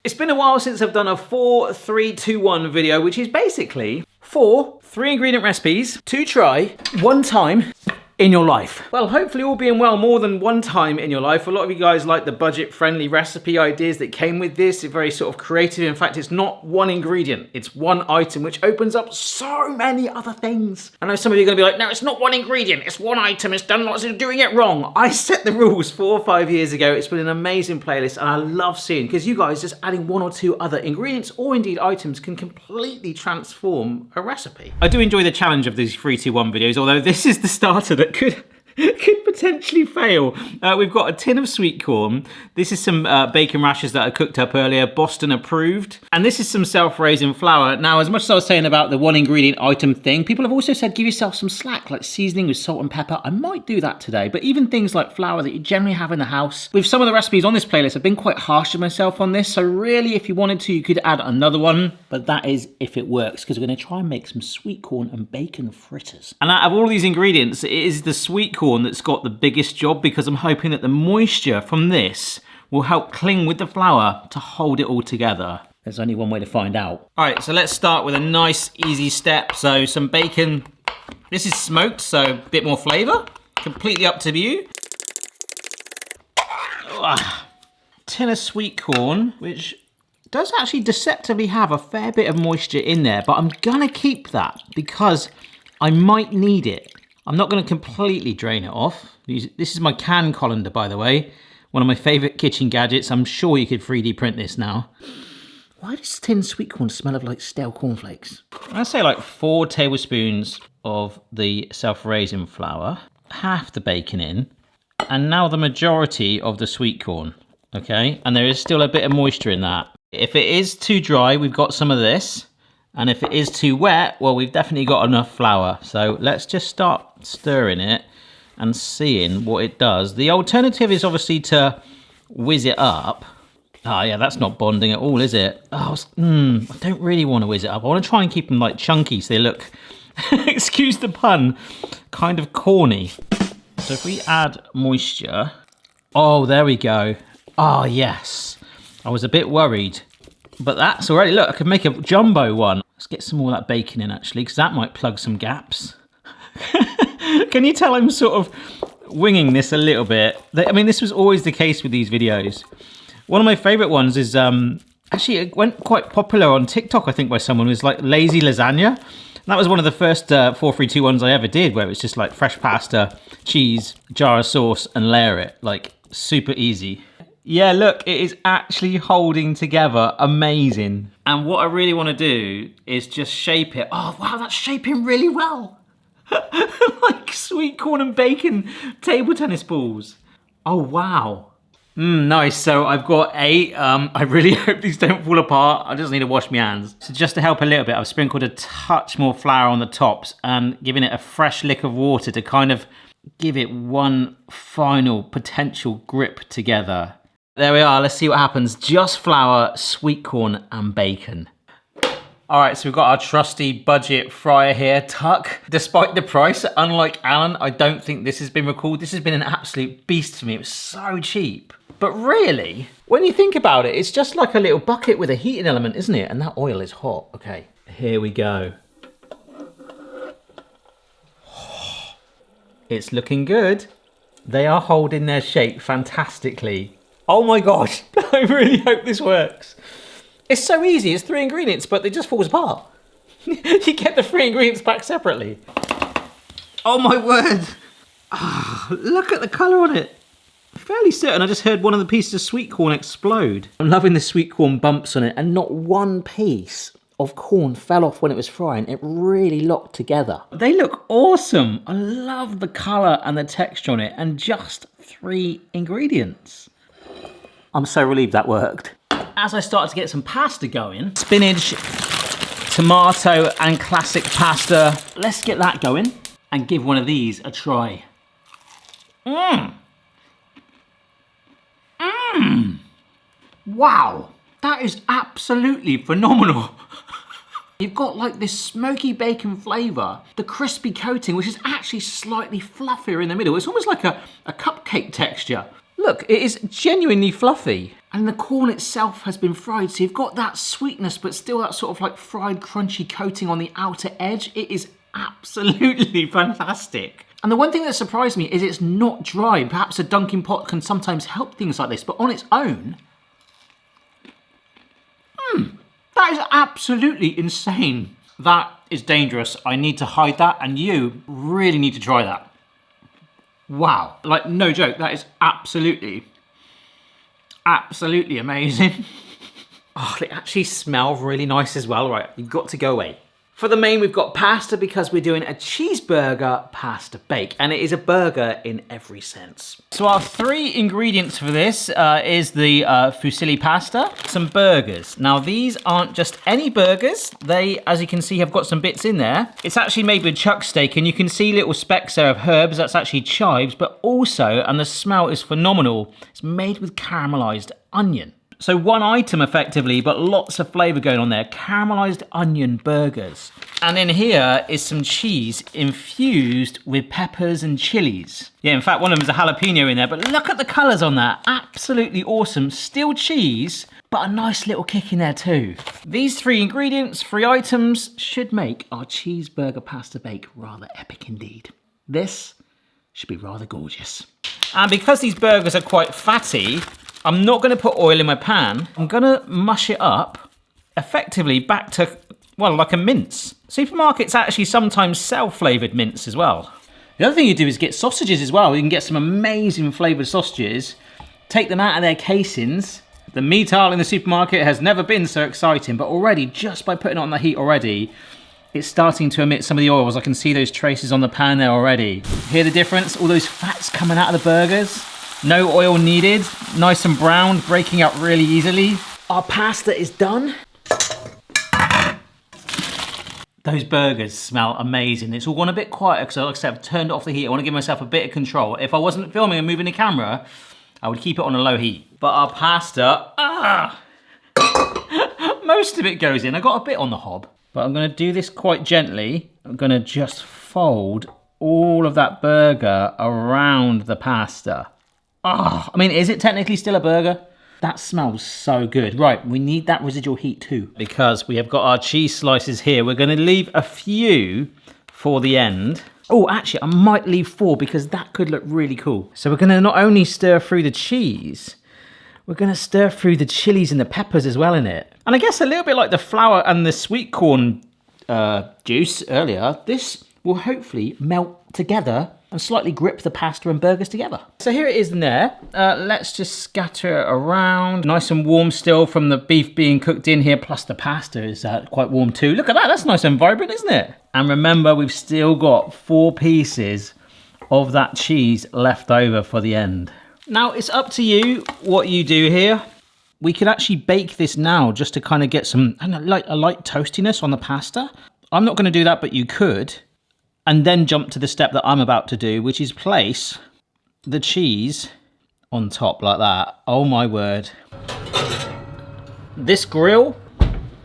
It's been a while since I've done a 4, 3, 2, 1 video, which is basically 4 3-ingredient recipes to try one time in your life. Well, hopefully all being well, more than one time in your life. A lot of you guys like the budget-friendly recipe ideas that came with this. It's very sort of creative. In fact, it's not one ingredient. It's one item, which opens up so many other things. I know some of you are gonna be like, no, it's not one ingredient. It's one item. It's done lots of doing it wrong. I set the rules 4 or 5 years ago. It's been an amazing playlist, and I love seeing, because you guys just adding 1 or 2 other ingredients or indeed items can completely transform a recipe. I do enjoy the challenge of these 3, 2, 1 videos, although this is the starter that could potentially fail. We've got a tin of sweet corn. This is some bacon rashers that I cooked up earlier, Boston approved. And this is some self-raising flour. Now, as much as I was saying about the 1 ingredient item thing, people have also said give yourself some slack, like seasoning with salt and pepper. I might do that today, but even things like flour that you generally have in the house. With some of the recipes on this playlist, I've been quite harsh on myself on this, so really, if you wanted to, you could add another one, but that is if it works, because we're gonna try and make some sweet corn and bacon fritters. And out of all these ingredients, it is the sweet corn that's got the biggest job, because I'm hoping that the moisture from this will help cling with the flour to hold it all together. There's only one way to find out. All right, so let's start with a nice easy step. So some bacon, this is smoked, so a bit more flavor, completely up to you. Tin of sweet corn, which does actually deceptively have a fair bit of moisture in there, but I'm gonna keep that because I might need it. I'm not going to completely drain it off. This is my can colander, by the way. One of my favourite kitchen gadgets. I'm sure you could 3D print this now. Why does tin sweet corn smell of like stale cornflakes? I'd say like 4 tablespoons of the self-raising flour, half the bacon in, and now the majority of the sweet corn, okay? And there is still a bit of moisture in that. If it is too dry, we've got some of this. And if it is too wet, well, we've definitely got enough flour. So let's just start stirring it and seeing what it does. The alternative is obviously to whiz it up. Oh yeah, that's not bonding at all, is it? Oh, I don't really want to whiz it up. I want to try and keep them like chunky so they look, excuse the pun, kind of corny. So if we add moisture, oh, there we go. Oh yes, I was a bit worried. But that's already, look, I could make a jumbo one. Let's get some more of that bacon in actually, because that might plug some gaps. Can you tell I'm sort of winging this a little bit? I mean, this was always the case with these videos. One of my favorite ones is, actually it went quite popular on TikTok, I think, by someone, it was like lazy lasagna. And that was one of the first 4, 3, 2, 1s I ever did, where it was just like fresh pasta, cheese, jar of sauce, and layer it. Like, super easy. Yeah, look, it is actually holding together amazing. And what I really want to do is just shape it. Oh, wow, that's shaping really well. Like sweet corn and bacon table tennis balls. Oh, wow. Nice, so I've got 8. I really hope these don't fall apart. I just need to wash my hands. So just to help a little bit, I've sprinkled a touch more flour on the tops and given it a fresh lick of water to kind of give it one final potential grip together. There we are, let's see what happens. Just flour, sweet corn, and bacon. All right, so we've got our trusty budget fryer here, Tuck. Despite the price, unlike Alan, I don't think this has been recalled. This has been an absolute beast for me. It was so cheap. But really, when you think about it, it's just like a little bucket with a heating element, isn't it? And that oil is hot. Okay, here we go. It's looking good. They are holding their shape fantastically. Oh my gosh, I really hope this works. It's so easy, it's 3 ingredients, but it just falls apart. You get the 3 ingredients back separately. Oh my word. Oh, look at the colour on it. I'm fairly certain I just heard one of the pieces of sweet corn explode. I'm loving the sweet corn bumps on it, and not one piece of corn fell off when it was frying. It really locked together. They look awesome. I love the colour and the texture on it, and just 3 ingredients. I'm so relieved that worked. As I started to get some pasta going, spinach, tomato, and classic pasta, let's get that going and give one of these a try. Wow, that is absolutely phenomenal. You've got like this smoky bacon flavour, the crispy coating, which is actually slightly fluffier in the middle. It's almost like a cupcake texture. Look, it is genuinely fluffy. And the corn itself has been fried, so you've got that sweetness, but still that sort of like fried, crunchy coating on the outer edge. It is absolutely fantastic. And the one thing that surprised me is it's not dry. Perhaps a dunking pot can sometimes help things like this, but on its own, that is absolutely insane. That is dangerous. I need to hide that, and you really need to try that. Wow, like no joke, that is absolutely amazing. Oh, they actually smell really nice as well. Right, you've got to go away. For the main, we've got pasta because we're doing a cheeseburger pasta bake, and it is a burger in every sense. So our 3 ingredients for this is the fusilli pasta, some burgers. Now these aren't just any burgers. They, as you can see, have got some bits in there. It's actually made with chuck steak, and you can see little specks there of herbs. That's actually chives, but also, and the smell is phenomenal, it's made with caramelized onion. So 1 item effectively, but lots of flavour going on there. Caramelised onion burgers. And in here is some cheese infused with peppers and chilies. Yeah, in fact, one of them is a jalapeno in there, but look at the colours on that. Absolutely awesome. Still cheese, but a nice little kick in there too. These 3 ingredients, 3 items, should make our cheeseburger pasta bake rather epic indeed. This should be rather gorgeous. And because these burgers are quite fatty, I'm not going to put oil in my pan. I'm going to mush it up effectively back to, well, like a mince. Supermarkets actually sometimes sell flavoured mince as well. The other thing you do is get sausages as well. You can get some amazing flavoured sausages, take them out of their casings. The meat aisle in the supermarket has never been so exciting, but already, just by putting it on the heat already, it's starting to emit some of the oils. I can see those traces on the pan there already. Hear the difference? All those fats coming out of the burgers. No oil needed, nice and brown, breaking up really easily. Our pasta is done. Those burgers smell amazing. It's all gone a bit quieter because, like I said, I've turned off the heat. I want to give myself a bit of control. If I wasn't filming and moving the camera, I would keep it on a low heat. But our pasta, most of it goes in. I got a bit on the hob, but I'm going to do this quite gently. I'm going to just fold all of that burger around the pasta. Oh, I mean, is it technically still a burger? That smells so good. Right, we need that residual heat too. Because we have got our cheese slices here. We're going to leave a few for the end. Oh, actually, I might leave 4 because that could look really cool. So we're going to not only stir through the cheese, we're going to stir through the chilies and the peppers as well in it. And I guess a little bit like the flour and the sweet corn juice earlier, this will hopefully melt together and slightly grip the pasta and burgers together. So here it is in there. Let's just scatter it around. Nice and warm still from the beef being cooked in here, plus the pasta is quite warm too. Look at that, that's nice and vibrant, isn't it? And remember, we've still got 4 pieces of that cheese left over for the end. Now, it's up to you what you do here. We could actually bake this now just to kind of get some, I don't know, like a light toastiness on the pasta. I'm not gonna do that, but you could. And then jump to the step that I'm about to do, which is place the cheese on top like that. Oh my word. This grill,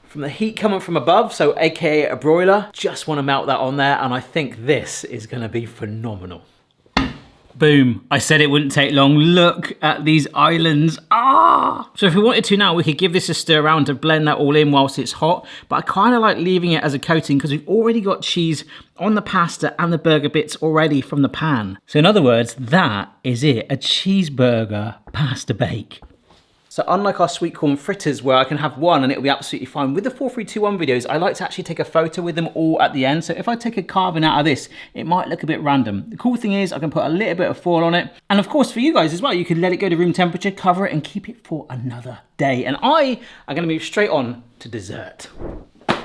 from the heat coming from above, so AKA a broiler, just want to melt that on there, and I think this is going to be phenomenal. Boom, I said it wouldn't take long. Look at these islands. Ah! So if we wanted to now, we could give this a stir around to blend that all in whilst it's hot, but I kind of like leaving it as a coating because we've already got cheese on the pasta and the burger bits already from the pan. So in other words, that is it, a cheeseburger pasta bake. So unlike our Sweetcorn fritters where I can have one and it'll be absolutely fine, with the 4321 videos, I like to actually take a photo with them all at the end. So if I take a carving out of this, it might look a bit random. The cool thing is I can put a little bit of foil on it. And of course for you guys as well, you can let it go to room temperature, cover it and keep it for another day. And I am gonna move straight on to dessert.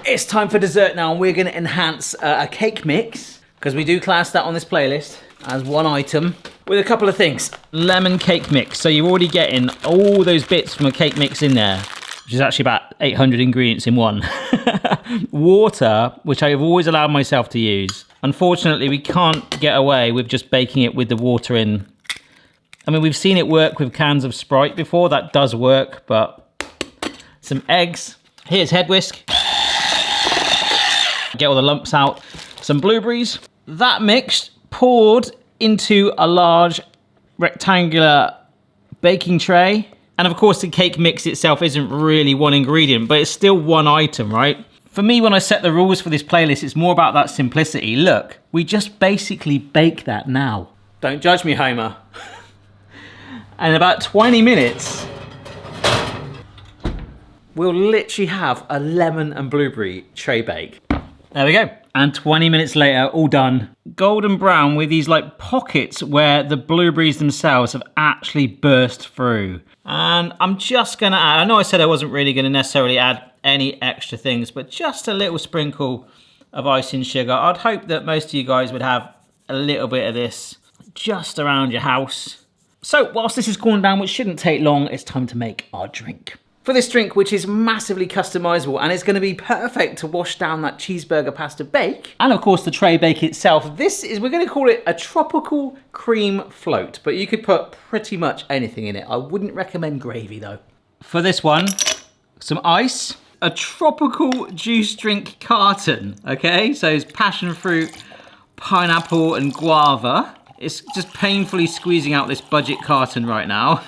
It's time for dessert now, and we're gonna enhance a cake mix, because we do class that on this playlist as one item, with a couple of things. Lemon cake mix, so you're already getting all those bits from a cake mix in there, which is actually about 800 ingredients in one. Water, which I have always allowed myself to use. Unfortunately, we can't get away with just baking it with the water in. I mean, we've seen it work with cans of Sprite before, that does work, but some eggs. Here's head whisk. Get all the lumps out. Some blueberries. That mixed, poured into a large rectangular baking tray, And of course, the cake mix itself isn't really one ingredient, but it's still one item, right? For me, when I set the rules for this playlist, it's more about that simplicity. Look, we just basically bake that now. Don't judge me, Homer. And in about 20 minutes, we'll literally have a lemon and blueberry tray bake. There we go. And 20 minutes later, all done. Golden brown with these like pockets where the blueberries themselves have actually burst through. And I'm just gonna add, I know I said I wasn't really gonna necessarily add any extra things, but just a little sprinkle of icing sugar. I'd hope that most of you guys would have a little bit of this just around your house. So whilst this is cooling down, which shouldn't take long, it's time to make our drink. For this drink, which is massively customizable and is going to be perfect to wash down that cheeseburger pasta bake, and of course the Traybake itself, we're going to call it a tropical cream float, but you could put pretty much anything in it. I wouldn't recommend gravy though. For this one, some ice, a tropical juice drink carton, okay? So it's passion fruit, pineapple and guava. It's just painfully squeezing out this budget carton right now.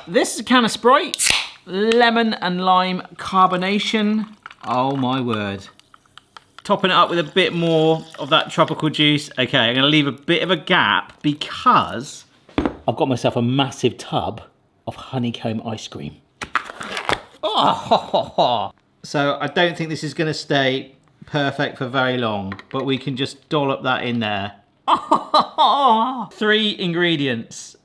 This is a can of Sprite. Lemon and lime carbonation. Oh my word. Topping it up with a bit more of that tropical juice. Okay, I'm gonna leave a bit of a gap because I've got myself a massive tub of honeycomb ice cream. Oh, so I don't think this is gonna stay perfect for very long, but we can just dollop that in there. 3 ingredients.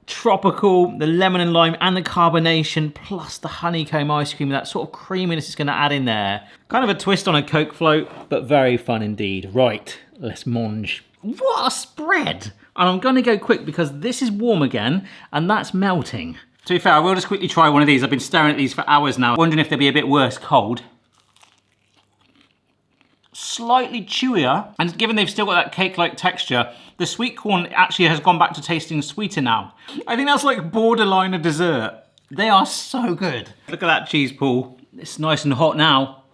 Tropical, the lemon and lime and the carbonation, plus the honeycomb ice cream, that sort of creaminess is gonna add in there. Kind of a twist on a Coke float, but very fun indeed. Right, let's munge. What a spread! And I'm gonna go quick because this is warm again, and that's melting. To be fair, I will just quickly try one of these. I've been staring at these for hours now, wondering if they'd be a bit worse cold. Slightly chewier, and given they've still got that cake-like texture, the sweet corn actually has gone back to tasting sweeter now. I think that's like borderline a dessert. They are so good. Look at that cheese pool. It's nice and hot now.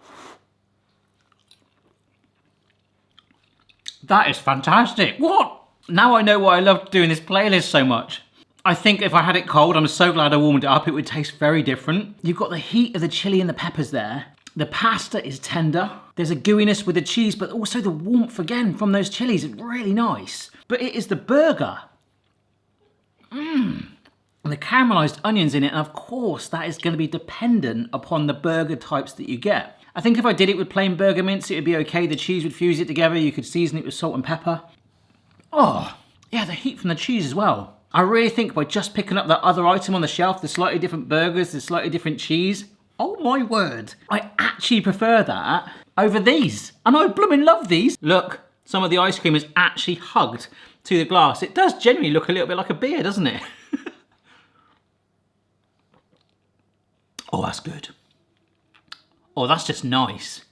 That is fantastic. What? Now I know why I love doing this playlist so much. I think if I had it cold, I'm so glad I warmed it up, it would taste very different. You've got the heat of the chili and the peppers there. The pasta is tender. There's a gooiness with the cheese, but also the warmth again from those chilies. It's really nice. But it is the burger. And the caramelized onions in it, and of course that is going to be dependent upon the burger types that you get. I think if I did it with plain burger mince, it would be okay. The cheese would fuse it together. You could season it with salt and pepper. Oh, yeah, the heat from the cheese as well. I really think by just picking up that other item on the shelf, the slightly different burgers, the slightly different cheese, oh my word, I actually prefer that over these. And I blooming love these. Look, some of the ice cream is actually hugged to the glass. It does generally look a little bit like a beer, doesn't it? Oh, that's good. Oh, that's just nice.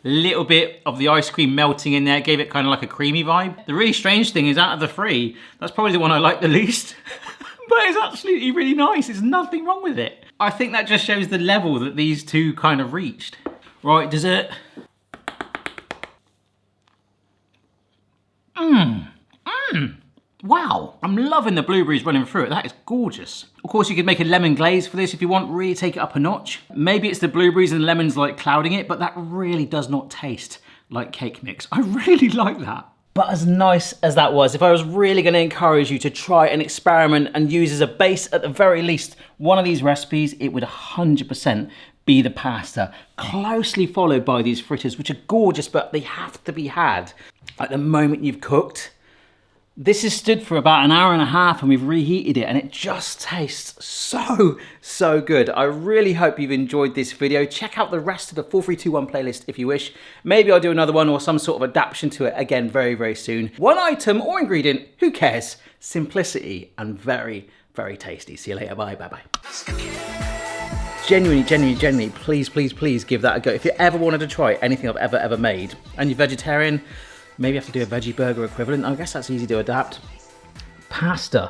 A little bit of the ice cream melting in there gave it kind of like a creamy vibe. The really strange thing is out of the 3, that's probably the one I like the least. But it's absolutely really nice. There's nothing wrong with it. I think that just shows the level that these two kind of reached. Right, dessert. Wow, I'm loving the blueberries running through it. That is gorgeous. Of course, you could make a lemon glaze for this if you want, really take it up a notch. Maybe it's the blueberries and lemons like clouding it, but that really does not taste like cake mix. I really like that. But as nice as that was, if I was really going to encourage you to try and experiment and use as a base, at the very least, one of these recipes, it would 100% be the pasta, closely followed by these fritters, which are gorgeous, but they have to be had at the moment you've cooked. This has stood for about an hour and a half and we've reheated it and it just tastes so good. I really hope you've enjoyed this video. Check out the rest of the 4321 playlist if you wish. Maybe I'll do another one or some sort of adaptation to it again very soon. One item or ingredient, who cares? Simplicity and very tasty. See you later, bye. Genuinely, please give that a go. If you ever wanted to try anything I've ever made and you're vegetarian, maybe you have to do a veggie burger equivalent. I guess that's easy to adapt. Pasta.